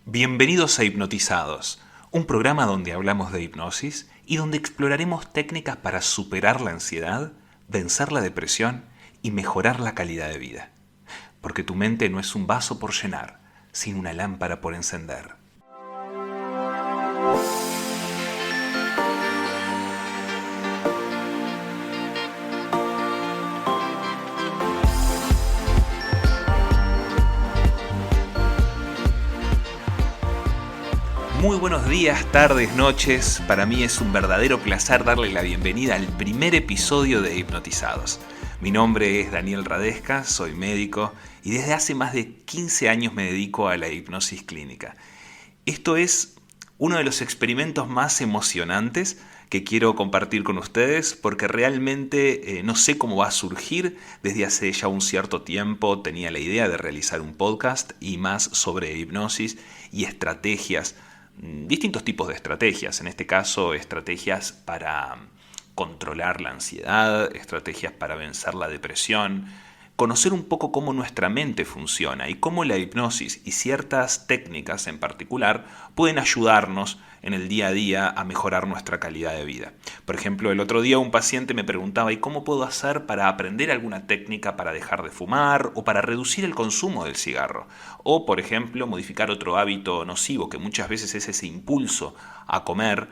Bienvenidos a Hipnotizados, un programa donde hablamos de hipnosis y donde exploraremos técnicas para superar la ansiedad, vencer la depresión y mejorar la calidad de vida. Porque tu mente no es un vaso por llenar, sino una lámpara por encender. Muy buenos días, tardes, noches. Para mí es un verdadero placer darle la bienvenida al primer episodio de Hipnotizados. Mi nombre es Daniel Radesca, soy médico y desde hace más de 15 años me dedico a la hipnosis clínica. Esto es uno de los experimentos más emocionantes que quiero compartir con ustedes porque realmente no sé cómo va a surgir. Desde hace ya un cierto tiempo tenía la idea de realizar un podcast y más sobre hipnosis y estrategias. Distintos tipos de estrategias, en este caso estrategias para controlar la ansiedad, estrategias para vencer la depresión, conocer un poco cómo nuestra mente funciona y cómo la hipnosis y ciertas técnicas en particular pueden ayudarnos en el día a día a mejorar nuestra calidad de vida. Por ejemplo, el otro día un paciente me preguntaba ¿y cómo puedo hacer para aprender alguna técnica para dejar de fumar o para reducir el consumo del cigarro? O, por ejemplo, modificar otro hábito nocivo que muchas veces es ese impulso a comer.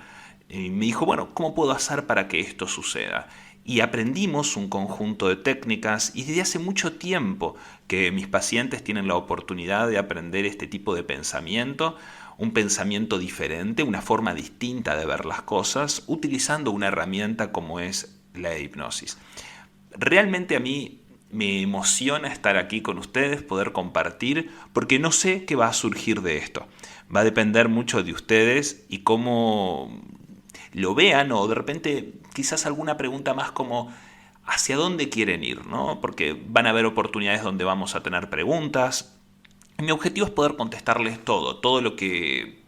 Y me dijo, bueno, ¿cómo puedo hacer para que esto suceda? Y aprendimos un conjunto de técnicas y desde hace mucho tiempo que mis pacientes tienen la oportunidad de aprender este tipo de pensamiento, un pensamiento diferente, una forma distinta de ver las cosas, utilizando una herramienta como es la hipnosis. Realmente a mí me emociona estar aquí con ustedes, poder compartir, porque no sé qué va a surgir de esto. Va a depender mucho de ustedes y cómo lo vean, o de repente quizás alguna pregunta más como ¿hacia dónde quieren ir? ¿No? Porque van a haber oportunidades donde vamos a tener preguntas. Mi objetivo es poder contestarles todo lo que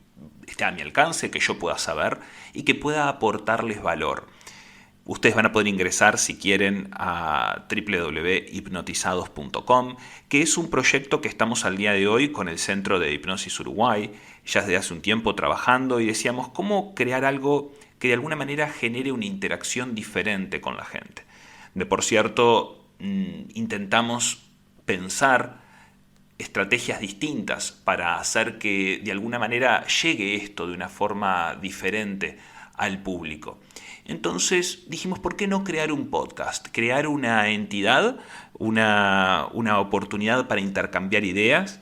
esté a mi alcance, que yo pueda saber y que pueda aportarles valor. Ustedes van a poder ingresar si quieren a www.hipnotizados.com, que es un proyecto que estamos al día de hoy con el Centro de Hipnosis Uruguay, ya desde hace un tiempo trabajando y decíamos cómo crear algo que de alguna manera genere una interacción diferente con la gente. Por cierto, intentamos pensar estrategias distintas para hacer que de alguna manera llegue esto de una forma diferente al público. Entonces dijimos, ¿por qué no crear un podcast? Crear una entidad, una oportunidad para intercambiar ideas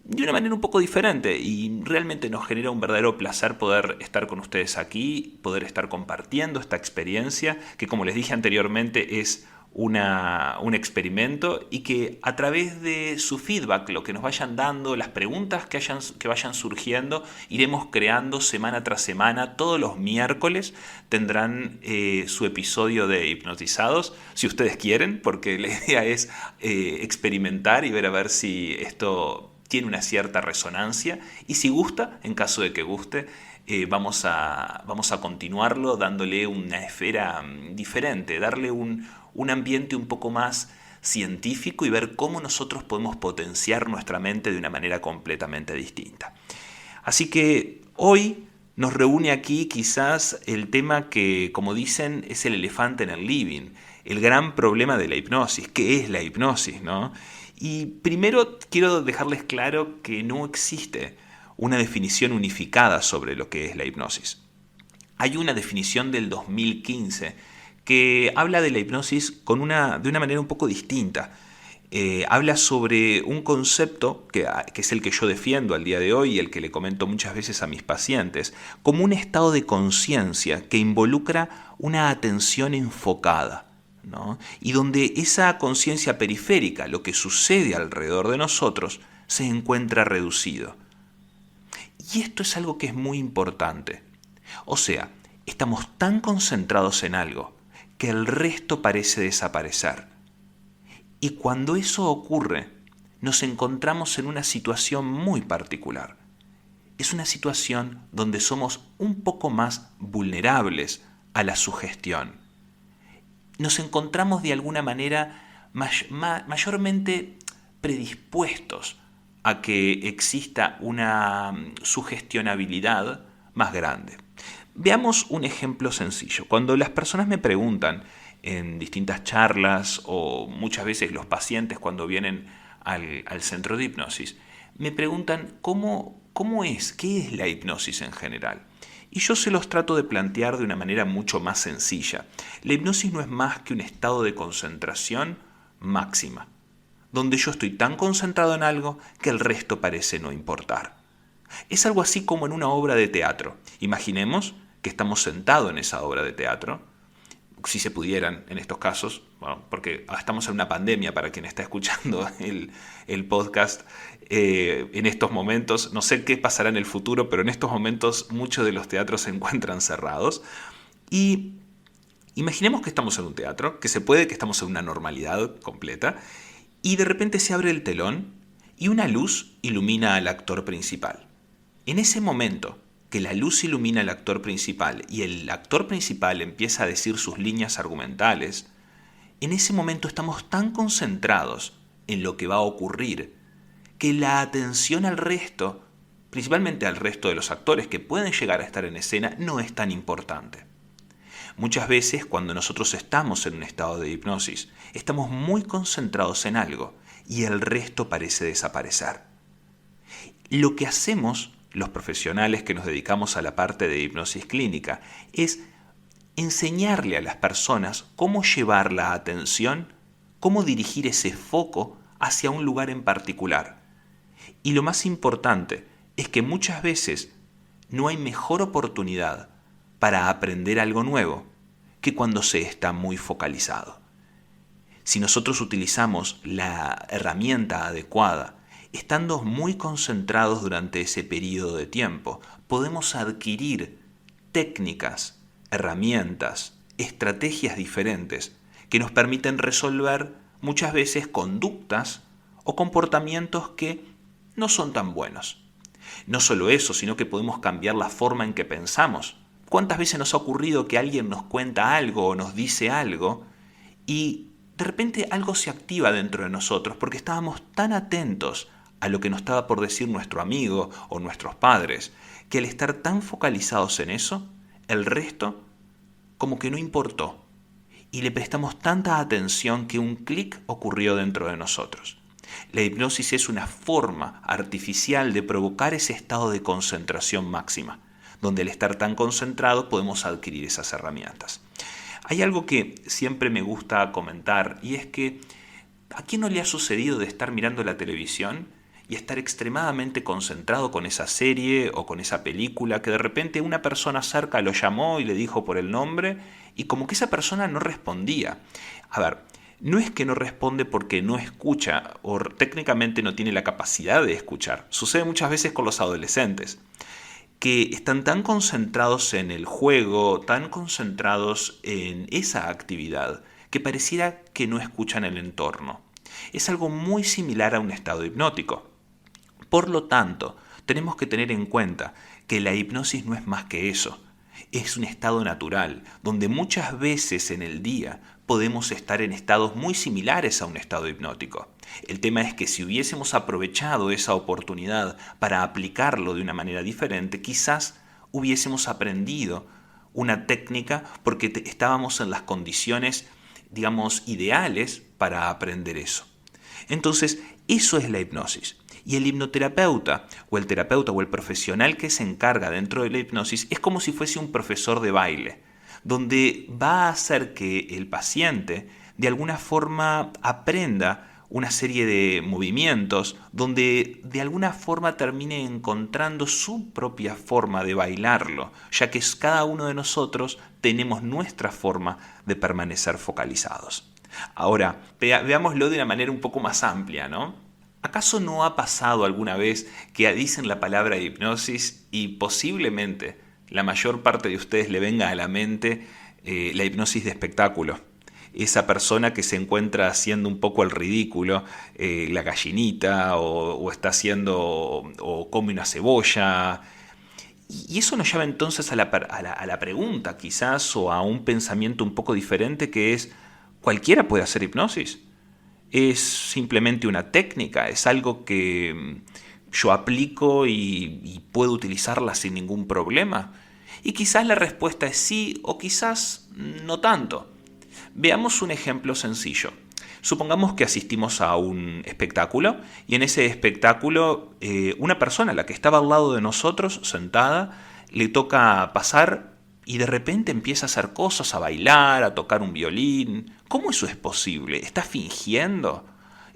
de una manera un poco diferente, y realmente nos genera un verdadero placer poder estar con ustedes aquí, poder estar compartiendo esta experiencia que, como les dije anteriormente, es un experimento, y que a través de su feedback, lo que nos vayan dando, las preguntas que vayan surgiendo, iremos creando semana tras semana. Todos los miércoles tendrán su episodio de Hipnotizados, si ustedes quieren, porque la idea es experimentar y ver a ver si esto tiene una cierta resonancia, y si gusta, en caso de que guste, vamos a continuarlo dándole una esfera diferente, darle un ambiente un poco más científico y ver cómo nosotros podemos potenciar nuestra mente de una manera completamente distinta. Así que hoy nos reúne aquí quizás el tema que, como dicen, es el elefante en el living, el gran problema de la hipnosis. ¿Qué es la hipnosis, no? Y primero quiero dejarles claro que no existe una definición unificada sobre lo que es la hipnosis. Hay una definición del 2015 que habla de la hipnosis de una manera un poco distinta. Habla sobre un concepto que es el que yo defiendo al día de hoy y el que le comento muchas veces a mis pacientes, como un estado de conciencia que involucra una atención enfocada, ¿no? Y donde esa conciencia periférica, lo que sucede alrededor de nosotros, se encuentra reducido. Y esto es algo que es muy importante. O sea, estamos tan concentrados en algo que el resto parece desaparecer. Y cuando eso ocurre, nos encontramos en una situación muy particular. Es una situación donde somos un poco más vulnerables a la sugestión. Nos encontramos de alguna manera mayormente predispuestos a que exista una sugestionabilidad más grande. Veamos un ejemplo sencillo. Cuando las personas me preguntan en distintas charlas o muchas veces los pacientes cuando vienen al centro de hipnosis, me preguntan cómo es, qué es la hipnosis en general. Y yo se los trato de plantear de una manera mucho más sencilla. La hipnosis no es más que un estado de concentración máxima, donde yo estoy tan concentrado en algo que el resto parece no importar. Es algo así como en una obra de teatro. Imaginemos que estamos sentados en esa obra de teatro, si se pudieran en estos casos, bueno, porque estamos en una pandemia para quien está escuchando el podcast en estos momentos. No sé qué pasará en el futuro, pero en estos momentos muchos de los teatros se encuentran cerrados. Y imaginemos que estamos en un teatro, que se puede que estamos en una normalidad completa, y de repente se abre el telón y una luz ilumina al actor principal. En ese momento que la luz ilumina al actor principal y el actor principal empieza a decir sus líneas argumentales, en ese momento estamos tan concentrados en lo que va a ocurrir que la atención al resto, principalmente al resto de los actores que pueden llegar a estar en escena, no es tan importante. Muchas veces cuando nosotros estamos en un estado de hipnosis, estamos muy concentrados en algo y el resto parece desaparecer. Lo que hacemos los profesionales que nos dedicamos a la parte de hipnosis clínica es enseñarle a las personas cómo llevar la atención, cómo dirigir ese foco hacia un lugar en particular. Y lo más importante es que muchas veces no hay mejor oportunidad para aprender algo nuevo que cuando se está muy focalizado. Si nosotros utilizamos la herramienta adecuada, estando muy concentrados durante ese periodo de tiempo, podemos adquirir técnicas, herramientas, estrategias diferentes que nos permiten resolver muchas veces conductas o comportamientos que no son tan buenos. No solo eso, sino que podemos cambiar la forma en que pensamos. ¿Cuántas veces nos ha ocurrido que alguien nos cuenta algo o nos dice algo y de repente algo se activa dentro de nosotros porque estábamos tan atentos a lo que nos estaba por decir nuestro amigo o nuestros padres, que al estar tan focalizados en eso, el resto como que no importó y le prestamos tanta atención que un clic ocurrió dentro de nosotros. La hipnosis es una forma artificial de provocar ese estado de concentración máxima, donde al estar tan concentrados podemos adquirir esas herramientas. Hay algo que siempre me gusta comentar y es que ¿a quién no le ha sucedido de estar mirando la televisión y estar extremadamente concentrado con esa serie o con esa película que de repente una persona cerca lo llamó y le dijo por el nombre y como que esa persona no respondía? A ver, no es que no responde porque no escucha o técnicamente no tiene la capacidad de escuchar. Sucede muchas veces con los adolescentes, que están tan concentrados en el juego, tan concentrados en esa actividad, que pareciera que no escuchan el entorno. Es algo muy similar a un estado hipnótico. Por lo tanto, tenemos que tener en cuenta que la hipnosis no es más que eso. Es un estado natural, donde muchas veces en el día podemos estar en estados muy similares a un estado hipnótico. El tema es que si hubiésemos aprovechado esa oportunidad para aplicarlo de una manera diferente, quizás hubiésemos aprendido una técnica porque estábamos en las condiciones, digamos, ideales para aprender eso. Entonces, eso es la hipnosis. Y el hipnoterapeuta o el terapeuta o el profesional que se encarga dentro de la hipnosis es como si fuese un profesor de baile, donde va a hacer que el paciente de alguna forma aprenda una serie de movimientos, donde de alguna forma termine encontrando su propia forma de bailarlo, ya que cada uno de nosotros tenemos nuestra forma de permanecer focalizados. Ahora, veámoslo de una manera un poco más amplia, ¿no? ¿Acaso no ha pasado alguna vez que dicen la palabra hipnosis y posiblemente la mayor parte de ustedes le venga a la mente la hipnosis de espectáculo? Esa persona que se encuentra haciendo un poco el ridículo, la gallinita, o está haciendo, o come una cebolla. Y eso nos lleva entonces a la pregunta quizás, o a un pensamiento un poco diferente que es, ¿cualquiera puede hacer hipnosis? ¿Es simplemente una técnica? ¿Es algo que yo aplico y puedo utilizarla sin ningún problema? Y quizás la respuesta es sí o quizás no tanto. Veamos un ejemplo sencillo. Supongamos que asistimos a un espectáculo y en ese espectáculo una persona, la que estaba al lado de nosotros, sentada, le toca pasar y de repente empieza a hacer cosas, a bailar, a tocar un violín. ¿Cómo eso es posible? ¿Está fingiendo?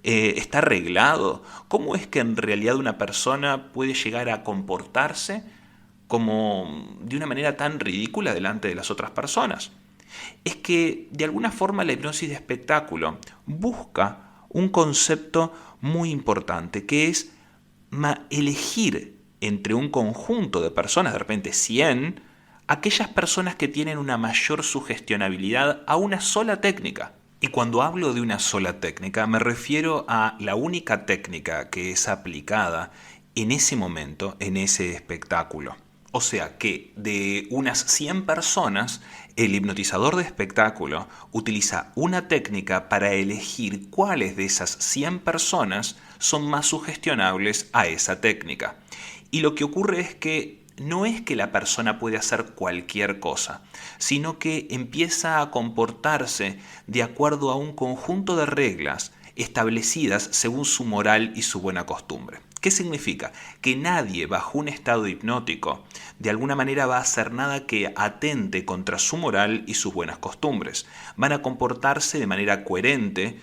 ¿Está arreglado? ¿Cómo es que en realidad una persona puede llegar a comportarse como de una manera tan ridícula delante de las otras personas? Es que de alguna forma la hipnosis de espectáculo busca un concepto muy importante, que es elegir entre un conjunto de personas, de repente 100, aquellas personas que tienen una mayor sugestionabilidad a una sola técnica. Y cuando hablo de una sola técnica, me refiero a la única técnica que es aplicada en ese momento, en ese espectáculo. O sea que de unas 100 personas, el hipnotizador de espectáculo utiliza una técnica para elegir cuáles de esas 100 personas son más sugestionables a esa técnica. Y lo que ocurre es que no es que la persona puede hacer cualquier cosa, sino que empieza a comportarse de acuerdo a un conjunto de reglas establecidas según su moral y su buena costumbre. ¿Qué significa? Que nadie bajo un estado hipnótico de alguna manera va a hacer nada que atente contra su moral y sus buenas costumbres. Van a comportarse de manera coherente,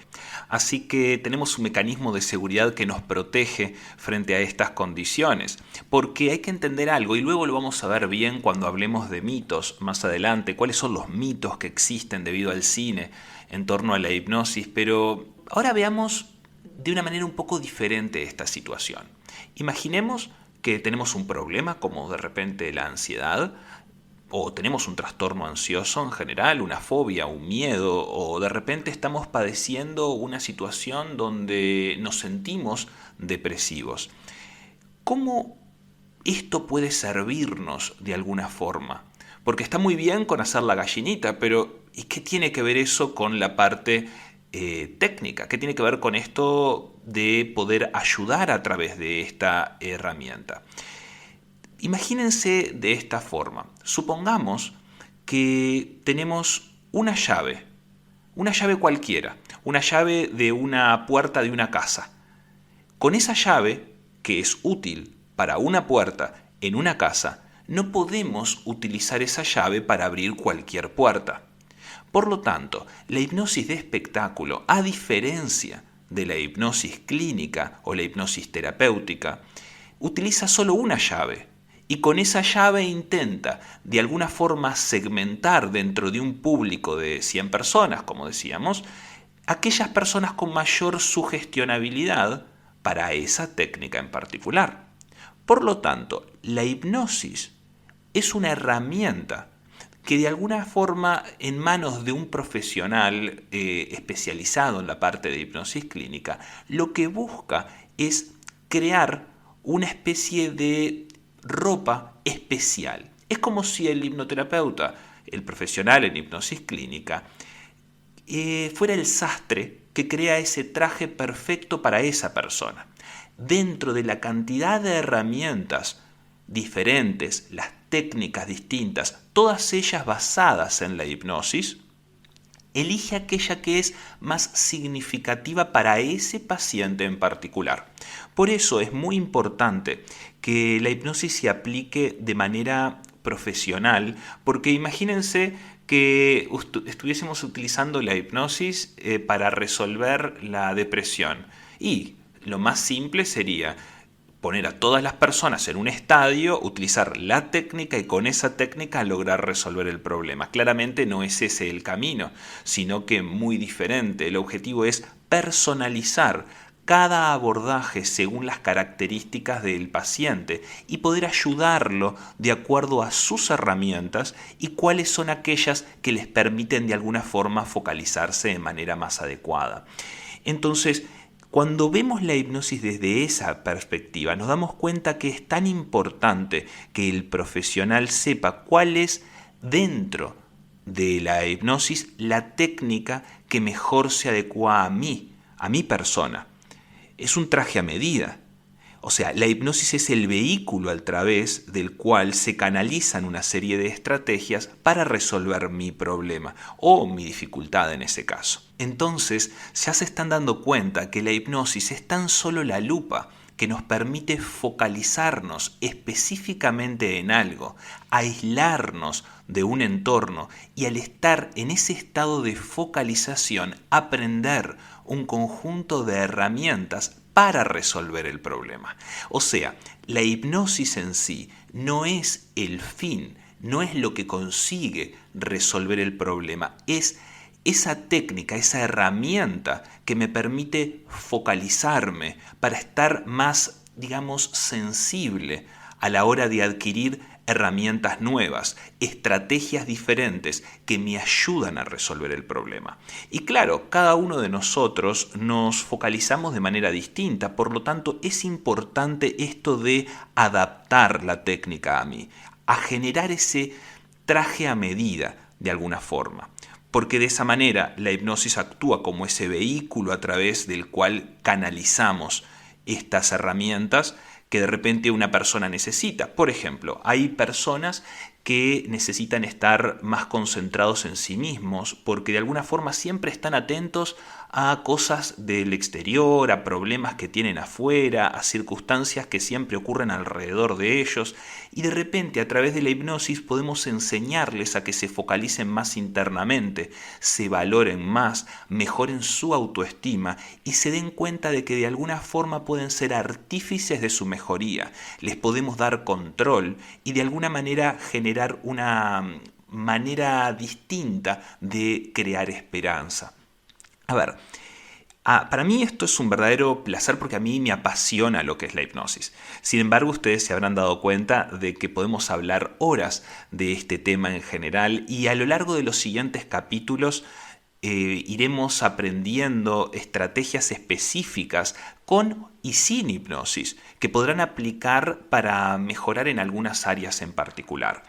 así que tenemos un mecanismo de seguridad que nos protege frente a estas condiciones. Porque hay que entender algo, y luego lo vamos a ver bien cuando hablemos de mitos más adelante, cuáles son los mitos que existen debido al cine en torno a la hipnosis, pero ahora veamos de una manera un poco diferente esta situación. Imaginemos que tenemos un problema como de repente la ansiedad, o tenemos un trastorno ansioso en general, una fobia, un miedo, o de repente estamos padeciendo una situación donde nos sentimos depresivos. ¿Cómo esto puede servirnos de alguna forma? Porque está muy bien con hacer la gallinita, pero ¿y qué tiene que ver eso con la parte técnica? ¿Qué tiene que ver con esto de poder ayudar a través de esta herramienta? Imagínense de esta forma. Supongamos que tenemos una llave cualquiera, una llave de una puerta de una casa. Con esa llave, que es útil para una puerta en una casa, no podemos utilizar esa llave para abrir cualquier puerta. Por lo tanto, la hipnosis de espectáculo, a diferencia de la hipnosis clínica o la hipnosis terapéutica, utiliza solo una llave y con esa llave intenta de alguna forma segmentar dentro de un público de 100 personas, como decíamos, aquellas personas con mayor sugestionabilidad para esa técnica en particular. Por lo tanto, la hipnosis es una herramienta que de alguna forma en manos de un profesional especializado en la parte de hipnosis clínica, lo que busca es crear una especie de ropa especial. Es como si el hipnoterapeuta, el profesional en hipnosis clínica, fuera el sastre que crea ese traje perfecto para esa persona. Dentro de la cantidad de herramientas diferentes, las técnicas distintas, todas ellas basadas en la hipnosis, elige aquella que es más significativa para ese paciente en particular. Por eso es muy importante que la hipnosis se aplique de manera profesional, porque imagínense que estuviésemos utilizando la hipnosis para resolver la depresión. Y lo más simple sería poner a todas las personas en un estadio, utilizar la técnica y con esa técnica lograr resolver el problema. Claramente no es ese el camino, sino que muy diferente. El objetivo es personalizar cada abordaje según las características del paciente y poder ayudarlo de acuerdo a sus herramientas y cuáles son aquellas que les permiten de alguna forma focalizarse de manera más adecuada. Entonces, cuando vemos la hipnosis desde esa perspectiva, nos damos cuenta que es tan importante que el profesional sepa cuál es dentro de la hipnosis la técnica que mejor se adecua a mí, a mi persona. Es un traje a medida. O sea, la hipnosis es el vehículo a través del cual se canalizan una serie de estrategias para resolver mi problema o mi dificultad en ese caso. Entonces, ya se están dando cuenta que la hipnosis es tan solo la lupa que nos permite focalizarnos específicamente en algo, aislarnos de un entorno y al estar en ese estado de focalización aprender un conjunto de herramientas para resolver el problema. O sea, la hipnosis en sí no es el fin, no es lo que consigue resolver el problema, es esa técnica, esa herramienta que me permite focalizarme para estar más, digamos, sensible a la hora de adquirir herramientas nuevas, estrategias diferentes que me ayudan a resolver el problema. Y claro, cada uno de nosotros nos focalizamos de manera distinta, por lo tanto es importante esto de adaptar la técnica a mí, a generar ese traje a medida de alguna forma. Porque de esa manera la hipnosis actúa como ese vehículo a través del cual canalizamos estas herramientas que de repente una persona necesita. Por ejemplo, hay personas que necesitan estar más concentrados en sí mismos porque de alguna forma siempre están atentos a cosas del exterior, a problemas que tienen afuera, a circunstancias que siempre ocurren alrededor de ellos y de repente a través de la hipnosis podemos enseñarles a que se focalicen más internamente, se valoren más, mejoren su autoestima y se den cuenta de que de alguna forma pueden ser artífices de su mejoría, les podemos dar control y de alguna manera generar una manera distinta de crear esperanza. A ver, para mí esto es un verdadero placer porque a mí me apasiona lo que es la hipnosis. Sin embargo, ustedes se habrán dado cuenta de que podemos hablar horas de este tema en general y a lo largo de los siguientes capítulos iremos aprendiendo estrategias específicas con y sin hipnosis que podrán aplicar para mejorar en algunas áreas en particular.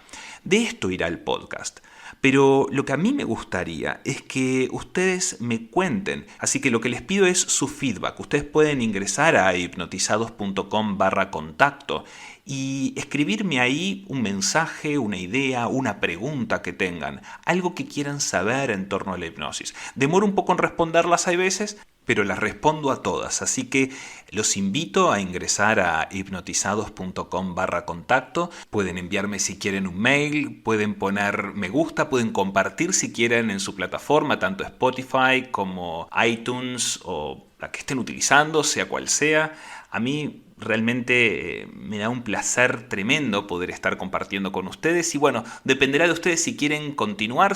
De esto irá el podcast. Pero lo que a mí me gustaría es que ustedes me cuenten, así que lo que les pido es su feedback. Ustedes pueden ingresar a hipnotizados.com/contacto y escribirme ahí un mensaje, una idea, una pregunta que tengan, algo que quieran saber en torno a la hipnosis. Demoro un poco en responderlas hay veces, pero las respondo a todas, así que los invito a ingresar a hipnotizados.com/contacto. Pueden enviarme si quieren un mail, pueden poner me gusta, pueden compartir si quieren en su plataforma, tanto Spotify como iTunes o la que estén utilizando, sea cual sea. A mí realmente me da un placer tremendo poder estar compartiendo con ustedes y bueno, dependerá de ustedes si quieren continuar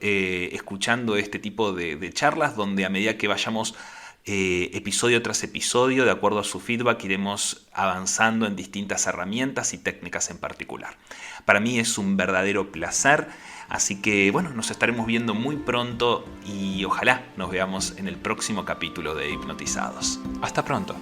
escuchando este tipo de charlas donde a medida que vayamos episodio tras episodio, de acuerdo a su feedback, iremos avanzando en distintas herramientas y técnicas en particular. Para mí es un verdadero placer, así que bueno, nos estaremos viendo muy pronto y ojalá nos veamos en el próximo capítulo de Hipnotizados. Hasta pronto.